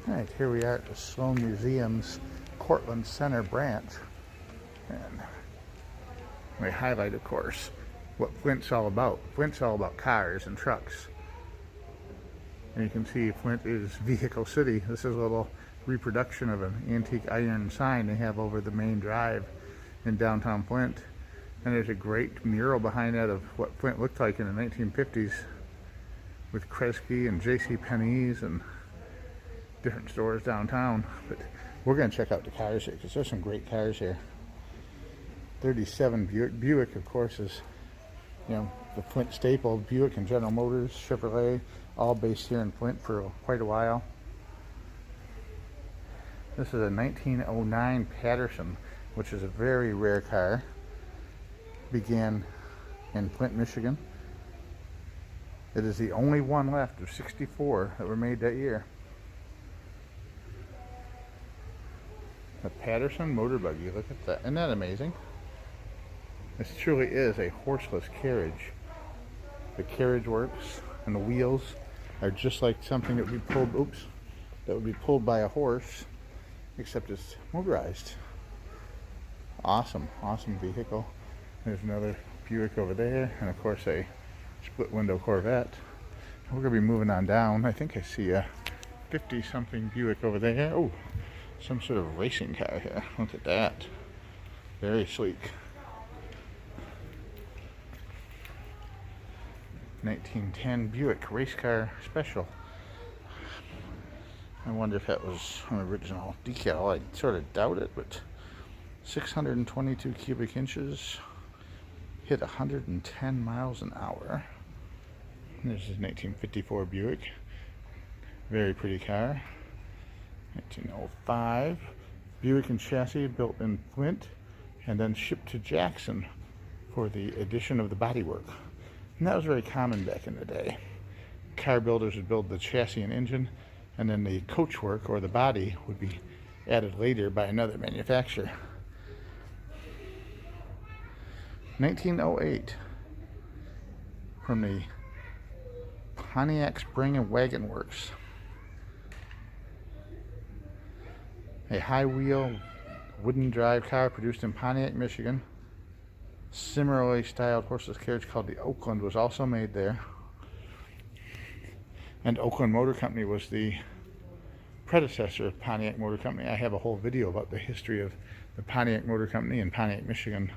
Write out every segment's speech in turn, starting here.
Alright, here we are at the Sloan Museum's Courtland Center branch. And we highlight, of course, what Flint's all about. Flint's all about cars and trucks. And you can see Flint is Vehicle City. This is a little reproduction of an antique iron sign they have over the main drive in downtown Flint. And there's a great mural behind that of what Flint looked like in the 1950s with Kresge and J.C. Penney's and different stores downtown. But we're going to check out the cars here because there's some great cars here. 37 Buick, of course, is, you know, the Flint staple. Buick and General Motors, Chevrolet, all based here in Flint for quite a while. This is a 1909 Patterson, which is a very rare car. Began in Flint, Michigan. It is the only one left of 64 that were made that year. A Patterson motor buggy, look at that. Isn't that amazing? This truly is a horseless carriage. The carriage works and the wheels are just like something that would be pulled, that would be pulled by a horse, except it's motorized. Awesome, awesome vehicle. There's another Buick over there, and of course a split window Corvette. We're going to be moving on down. I think I see a 50-something Buick over there. Oh, some sort of racing car here. Look at that. Very sleek. 1910 Buick Race Car Special. I wonder if that was an original decal. I sort of doubt it, but 622 cubic inches. Hit 110 miles an hour. This is 1954 Buick. Very pretty car. 1905 Buick and chassis built in Flint and then shipped to Jackson for the addition of the bodywork. And that was very common back in the day. Car builders would build the chassis and engine, and then the coachwork or the body would be added later by another manufacturer. 1908 from the Pontiac Spring and Wagon Works. A high wheel wooden drive car produced in Pontiac, Michigan. Similarly styled horseless carriage called the Oakland was also made there. And Oakland Motor Company was the predecessor of Pontiac Motor Company. I have a whole video about the history of the Pontiac Motor Company in Pontiac, Michigan.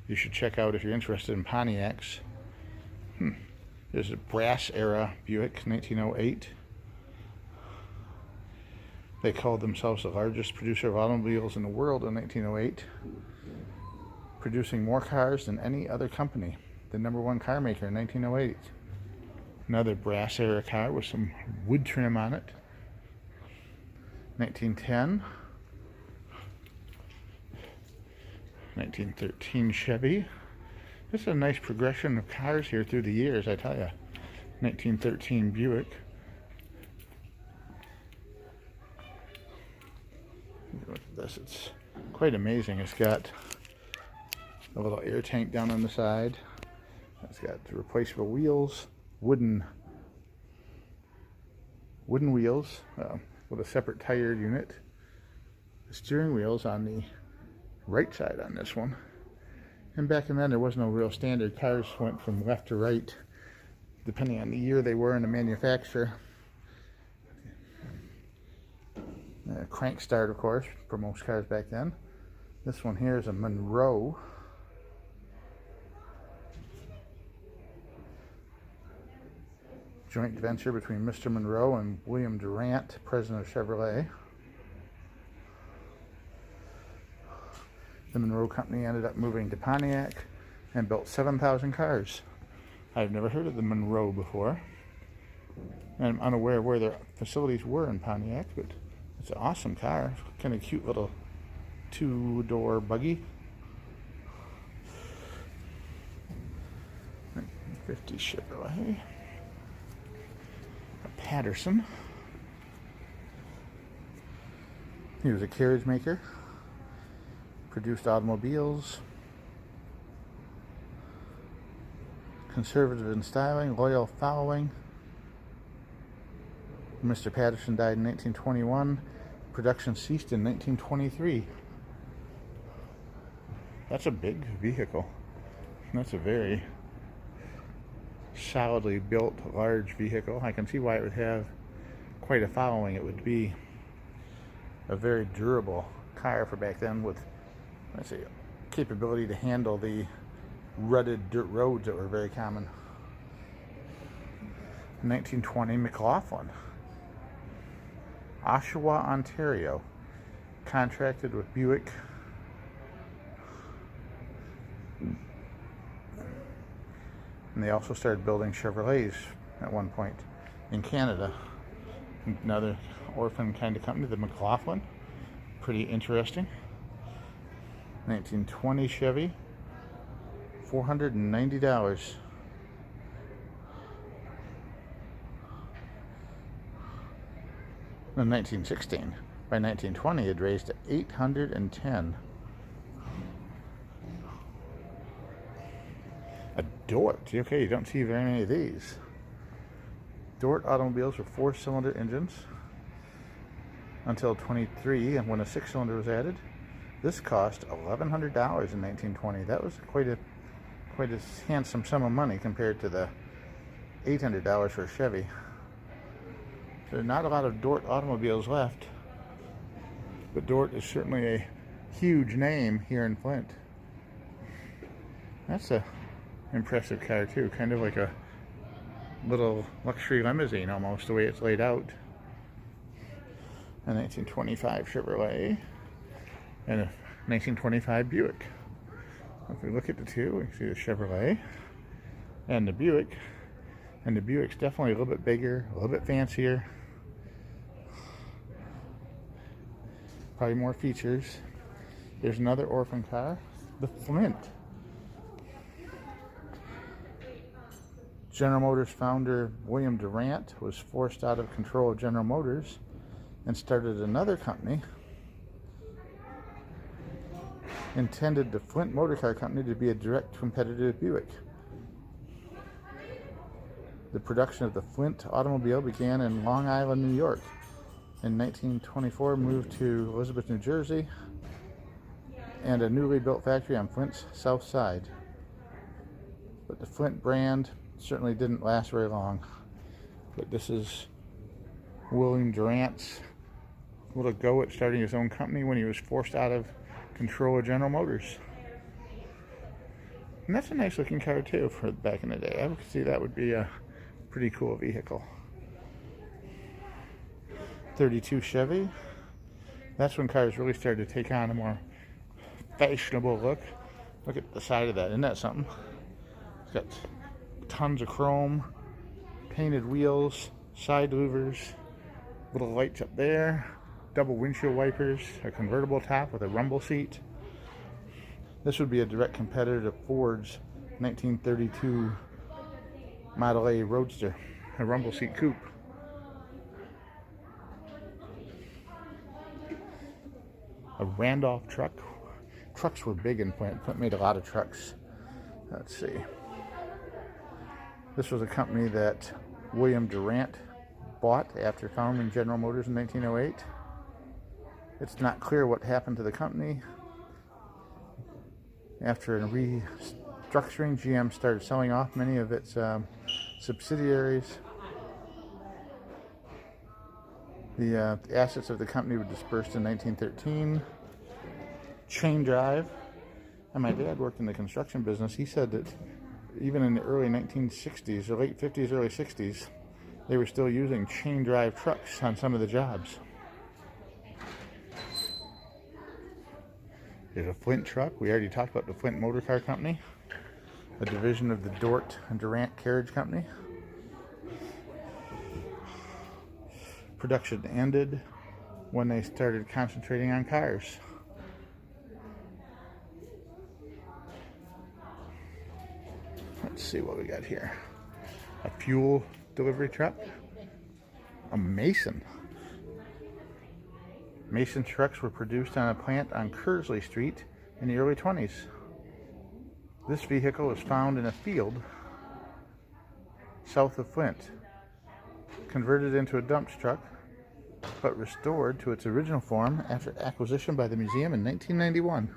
You should check out if you're interested in Pontiacs. There's a brass era Buick, 1908. They called themselves the largest producer of automobiles in the world in 1908, producing more cars than any other company. The #1 car maker in 1908. Another brass era car with some wood trim on it. 1910. 1913 Chevy. This is a nice progression of cars here through the years, I tell you. 1913 Buick. Look at this, it's quite amazing. It's got a little air tank down on the side. It's got the replaceable wheels, wooden wheels with a separate tire unit. The steering wheel's on the right side on this one. And back in then there was no real standard. Cars went from left to right depending on the year they were in the manufacturer. Crank start, of course, for most cars back then. This one here is a Monroe. Joint venture between Mr. Monroe and William Durant, president of Chevrolet. The Monroe Company ended up moving to Pontiac and built 7,000 cars. I've never heard of the Monroe before. I'm unaware where their facilities were in Pontiac, but it's an awesome car. Kind of cute little two-door buggy. 50 Chevrolet. A Patterson. He was a carriage maker. Produced automobiles. Conservative in styling, loyal following. Mr. Patterson died in 1921. Production ceased in 1923. That's a big vehicle. That's a very solidly built, large vehicle. I can see why it would have quite a following. It would be a very durable car for back then with, let's see, capability to handle the rutted dirt roads that were very common. 1920 McLaughlin. Oshawa, Ontario. Contracted with Buick. And they also started building Chevrolets at one point in Canada. Another orphan kind of company, the McLaughlin. Pretty interesting. 1920 Chevy. $490. In 1916. By 1920, it raised to $810. A Dort. Okay, you don't see very many of these. Dort automobiles were 4-cylinder engines until 23, and when a 6-cylinder was added, this cost $1,100 in 1920. That was quite a handsome sum of money compared to the $800 for a Chevy. There are not a lot of Dort automobiles left, but Dort is certainly a huge name here in Flint. That's a impressive car too, kind of like a little luxury limousine almost, the way it's laid out. A 1925 Chevrolet and a 1925 Buick. If we look at the two, we see the Chevrolet and the Buick, and the Buick's definitely a little bit bigger, a little bit fancier, probably more features. There's another orphan car, the Flint. General Motors founder William Durant was forced out of control of General Motors and started another company, intended the Flint Motor Car Company to be a direct competitor to Buick. The production of the Flint automobile began in Long Island, New York. In 1924, moved to Elizabeth, New Jersey, and a newly built factory on Flint's south side. But the Flint brand certainly didn't last very long. But this is William Durant's little go at starting his own company when he was forced out of control of General Motors. And that's a nice looking car too for back in the day. I would see that would be a pretty cool vehicle. 32 Chevy. That's when cars really started to take on a more fashionable look. Look at the side of that. Isn't that something? It's got tons of chrome, painted wheels, side louvers, little lights up there, double windshield wipers, a convertible top with a rumble seat. This would be a direct competitor to Ford's 1932 Model A Roadster, a rumble seat coupe. A Randolph truck. Trucks were big in Flint. Flint made a lot of trucks. Let's see. This was a company that William Durant bought after founding General Motors in 1908. It's not clear what happened to the company. After a restructuring, GM started selling off many of its subsidiaries. The assets of the company were dispersed in 1913. Chain drive. And my dad worked in the construction business. He said that even in the early 1960s, or late 50s, early 60s, they were still using chain drive trucks on some of the jobs. Here's a Flint truck. We already talked about the Flint Motor Car Company, a division of the Dort and Durant Carriage Company. Production ended when they started concentrating on cars. Let's see what we got here. A fuel delivery truck. A Mason. Mason trucks were produced on a plant on Kersley Street in the early 20s. This vehicle was found in a field south of Flint. converted into a dump truck, but restored to its original form after acquisition by the museum in 1991.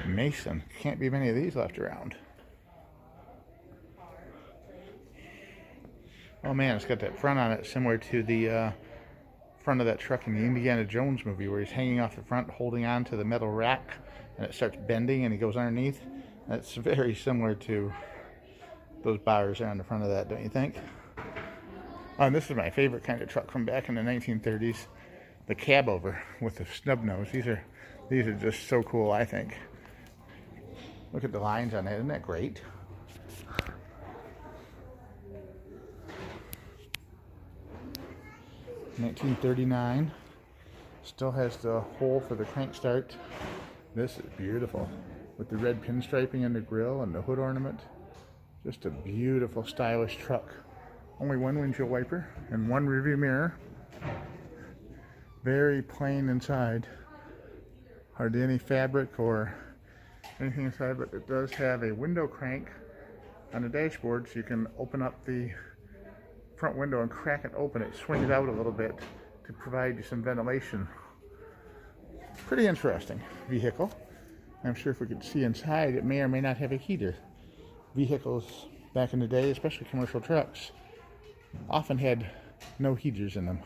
Mason. Can't be many of these left around. Oh man, it's got that front on it similar to the front of that truck in the Indiana Jones movie where he's hanging off the front holding on to the metal rack and it starts bending and he goes underneath. That's very similar to those bars there on the front of that, don't you think? Oh, and this is my favorite kind of truck from back in the 1930s. The cab over with the snub nose. These are just so cool, I think. Look at the lines on it. Isn't that great? $1939. Still has the hole for the crank start. This is beautiful. With the red pinstriping in the grille and the hood ornament. Just a beautiful, stylish truck. Only one windshield wiper and one rearview mirror. Very plain inside. Hardly any fabric or anything inside, but it does have a window crank on the dashboard so you can open up the front window and crack it open. It swings out a little bit to provide you some ventilation. Pretty interesting vehicle. I'm sure if we could see inside, it may or may not have a heater. Vehicles back in the day, especially commercial trucks, often had no heaters in them.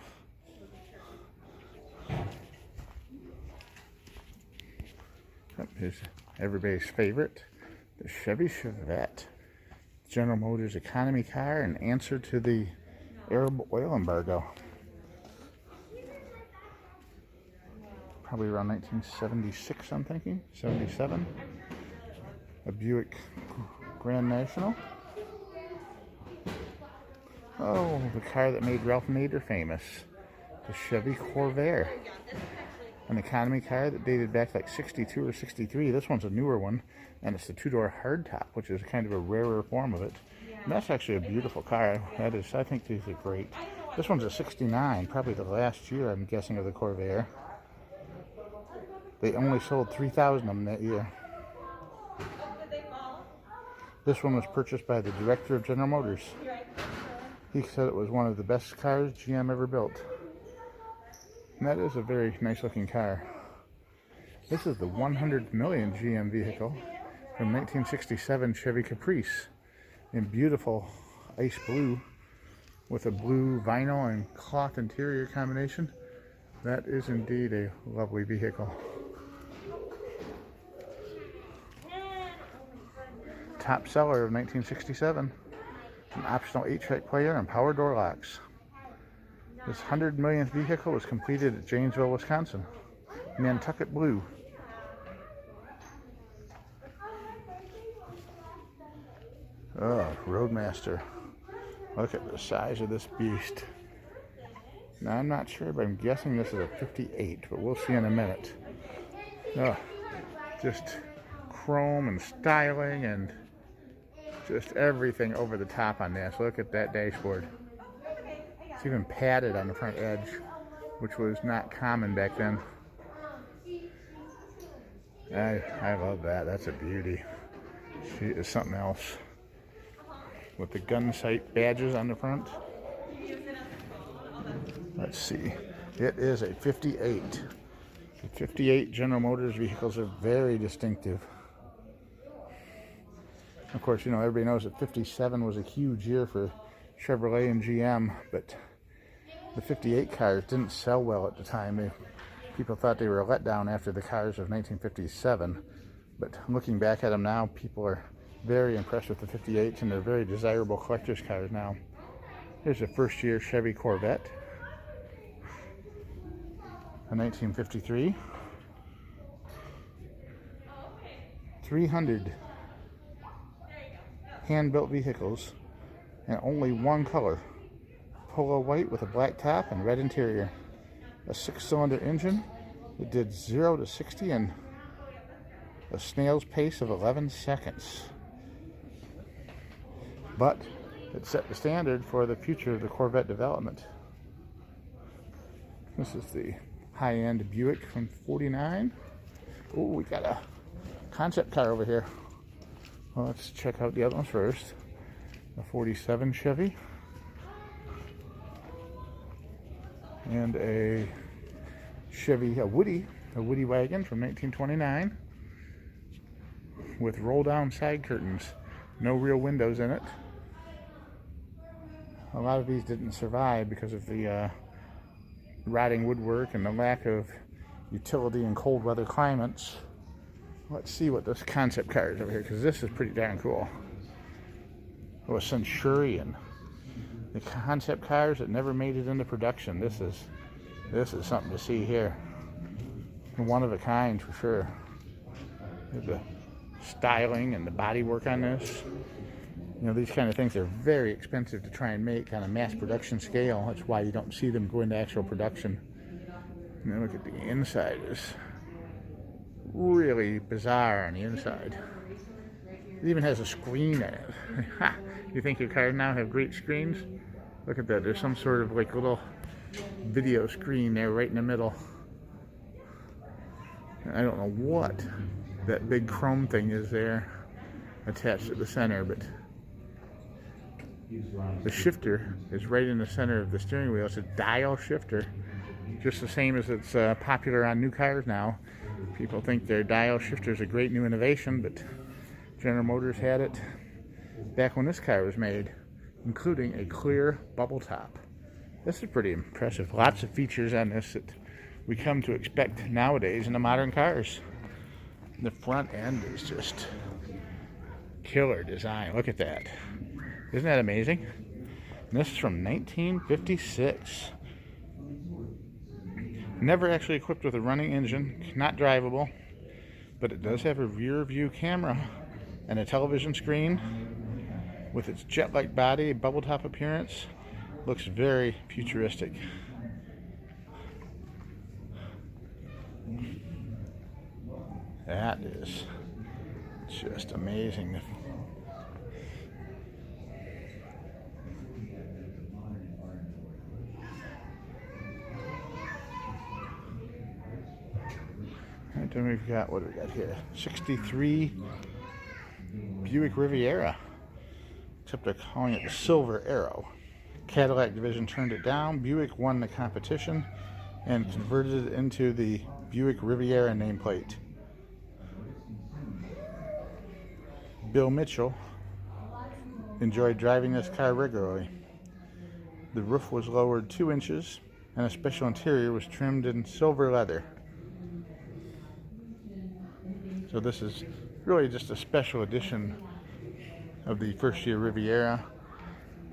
Here's everybody's favorite, the Chevy Corvette. General Motors economy car, an answer to the Arab oil embargo. Probably around 1976, I'm thinking, 77. A Buick Grand National. Oh, the car that made Ralph Nader famous, the Chevy Corvette. An economy car that dated back like 62 or 63. This one's a newer one, and it's the two-door hardtop, which is kind of a rarer form of it. And that's actually a beautiful car. That is, I think these are great. This one's a 69, probably the last year, I'm guessing, of the Corvair. They only sold 3,000 of them that year. This one was purchased by the director of General Motors. He said it was one of the best cars GM ever built. And that is a very nice looking car. This is the 100 million GM vehicle from 1967 Chevy Caprice in beautiful ice blue with a blue vinyl and cloth interior combination. That is indeed a lovely vehicle. Top seller of 1967. An optional 8-track player and power door locks. This 100 millionth vehicle was completed at Janesville, Wisconsin. Nantucket Blue. Oh, Roadmaster. Look at the size of this beast. Now, I'm not sure, but I'm guessing this is a 58, but we'll see in a minute. Oh, just chrome and styling and just everything over the top on this. Look at that dashboard. It's even padded on the front edge, which was not common back then. I love that. That's a beauty. She is something else. With the gun sight badges on the front. Let's see. It is a 58. The 58 General Motors vehicles are very distinctive. Of course, you know, everybody knows that 57 was a huge year for Chevrolet and GM, but the 58 cars didn't sell well at the time. People thought they were a letdown after the cars of 1957, but looking back at them now, people are very impressed with the 58s, and they're very desirable collector's cars now. Here's a first year Chevy Corvette, a 1953. 300 hand-built vehicles and only one color. Polo white with a black top and red interior. A 6-cylinder engine that did 0 to 60 in a snail's pace of 11 seconds. But it set the standard for the future of the Corvette development. This is the high-end Buick from 49. Oh, we got a concept car over here. Well, let's check out the other ones first. a 47 Chevy, and a Chevy, a Woody wagon from 1929 with roll-down side curtains. No real windows in it. A lot of these didn't survive because of the rotting woodwork and the lack of utility in cold weather climates. Let's see what this concept car is over here, because this is pretty darn cool. Oh, a Centurion. The concept cars that never made it into production. This is something to see here. One of a kind for sure. The styling and the body work on this. You know, these kind of things are very expensive to try and make on a mass production scale. That's why you don't see them go into actual production. And then look at the inside. It's really bizarre on the inside. It even has a screen in it. You think your cars now have great screens? Look at that. There's some sort of like little video screen there right in the middle. I don't know what that big chrome thing is there attached at the center, but the shifter is right in the center of the steering wheel. It's a dial shifter, just the same as it's popular on new cars now. People think their dial shifter is a great new innovation, but General Motors had it back when this car was made, including a clear bubble top. This is pretty impressive. Lots of features on this that we come to expect nowadays in the modern cars. The front end is just killer design. Look at that. Isn't that amazing? And this is from 1956. Never actually equipped with a running engine, not drivable, but it does have a rear view camera and a television screen with its jet-like body, bubble top appearance. Looks very futuristic. That is just amazing. Right, then we've got, what do we got here? 63 Buick Riviera, except they're calling it the Silver Arrow. Cadillac division turned it down. Buick won the competition and converted it into the Buick Riviera nameplate. Bill Mitchell enjoyed driving this car regularly. The roof was lowered 2 inches and a special interior was trimmed in silver leather. So this is really just a special edition of the first year Riviera.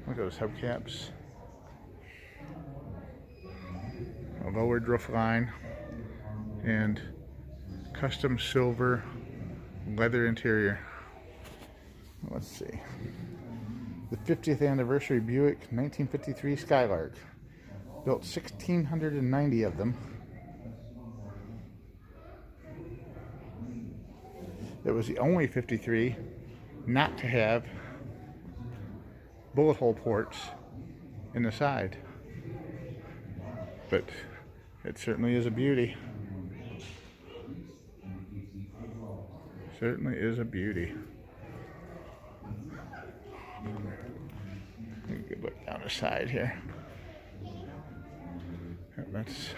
Look at those hubcaps. A lowered roof line and custom silver leather interior. Let's see. The 50th anniversary Buick 1953 Skylark. Built 1,690 of them. It was the only 53 not to have bullet hole ports in the side. But it certainly is a beauty. Certainly is a beauty. Take a good look down the side here. That's.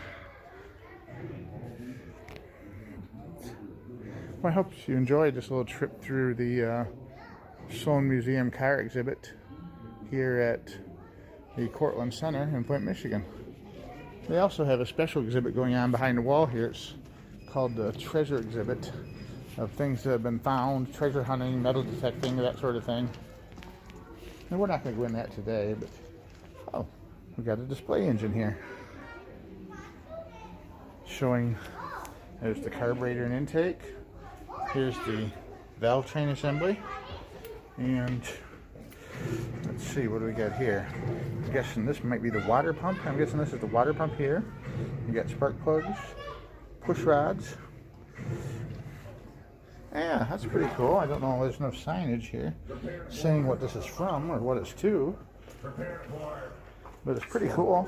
Well, I hope you enjoyed this little trip through the Sloan Museum car exhibit here at the Courtland Center in Flint, Michigan. They also have a special exhibit going on behind the wall here. It's called the Treasure Exhibit, of things that have been found, treasure hunting, metal detecting, that sort of thing. And we're not going to go in that today, but oh, we got a display engine here showing. There's the carburetor and intake. Here's the valve train assembly, and let's see, what do we got here? I'm guessing this might be the water pump. I'm guessing this is the water pump here. You got spark plugs, push rods. Yeah, that's pretty cool. I don't know, there's no signage here saying what this is from or what it's to, but it's pretty cool.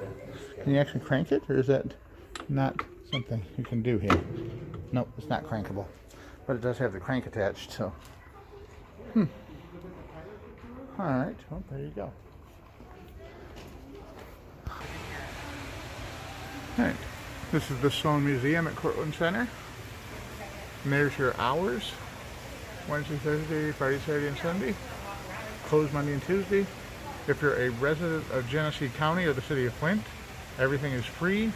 Can you actually crank it, or is that not something you can do here? Nope, it's not crankable, but it does have the crank attached, so Alright, well, there you go. Alright, this is the Sloan Museum at Courtland Center. And there's your hours. Wednesday, Thursday, Friday, Saturday, and Sunday. Closed Monday and Tuesday. If you're a resident of Genesee County or the city of Flint, everything is free.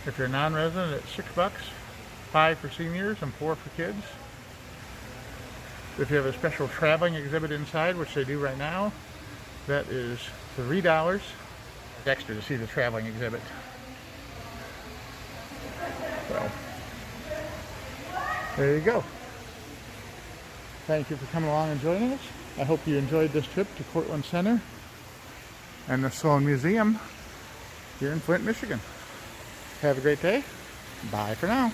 If you're a non-resident, it's $6, $5 for seniors and $4 for kids. If you have a special traveling exhibit inside, which they do right now, that is $3. It's extra to see the traveling exhibit. So, there you go. Thank you for coming along and joining us. I hope you enjoyed this trip to Courtland Center and the Sloan Museum here in Flint, Michigan. Have a great day. Bye for now.